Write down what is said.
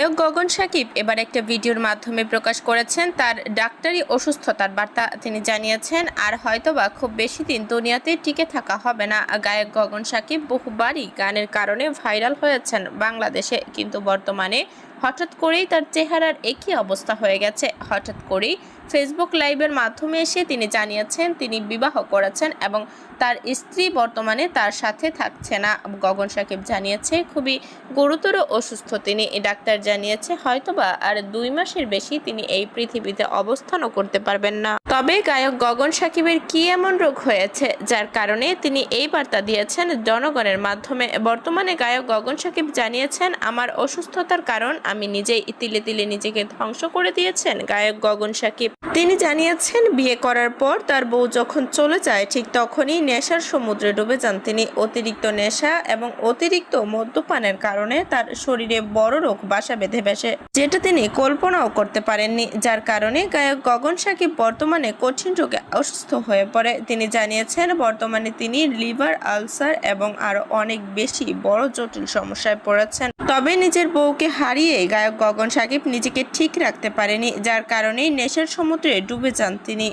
গায়ক গগন সাকিব এবার একটা ভিডিওর মাধ্যমে প্রকাশ করেছেন তার ডাক্তারি অসুস্থতার বার্তা। তিনি জানিয়েছেন আর হয়তোবা খুব বেশি দিন দুনিয়াতে টিকে থাকা হবে না। গায়ক গগন সাকিব বহুবারই গানের কারণে ভাইরাল হয়েছেন বাংলাদেশে, কিন্তু বর্তমানে হঠাৎ করেই তার চেহারার একই অবস্থা হয়ে গেছে। হঠাৎ করেই ফেসবুক লাইভের মাধ্যমে এসে তিনি জানিয়েছেন তিনি বিবাহ করেছেন এবং তার স্ত্রী বর্তমানে তার সাথে থাকছে না। গগন সাকিব জানিয়েছে খুবই গুরুতর অসুস্থ তিনি। ডাক্তার জানিয়েছে হয়তোবা আর 2 মাসের বেশি তিনি এই পৃথিবীতে অবস্থানও করতে পারবেন না। তবে গায়ক গগন সাকিবের কি এমন রোগ হয়েছে যার কারণে তিনি এই বার্তা দিয়েছেন জনগণের মাধ্যমে? বর্তমানে গায়ক গগন সাকিব জানিয়েছেন, আমার অসুস্থতার কারণ আমি নিজেই তিলে তিলে নিজেকে ধ্বংস করে দিয়েছেন গায়ক গগন সাকিব। তিনি জানিয়েছেন বিয়ে করার পর তার বউ যখন চলে যায় ঠিক তখনই নেশার সমুদ্রে ডুবে যান তিনি। অতিরিক্ত নেশা এবং অতিরিক্ত মদ্যপানের কারণে তার শরীরে বড় রোগ বাসা বেঁধে বসে, যেটা তিনি কল্পনাও করতে পারেননি, যার কারণে গায়ক গগন সাকিব বর্তমানে কঠিন রোগে অসুস্থ হয়ে পড়ে। তিনি জানিয়েছেন বর্তমানে তিনি লিভার আলসার এবং আরো অনেক বেশি বড় জটিল সমস্যায় পড়েছেন। তবে নিজের বউকে হারিয়ে গায়ক গগন সাকিব নিজেকে ঠিক রাখতে পারেনি, যার কারণেই নেশার সমুদ্রে ডুবে যান তিনি।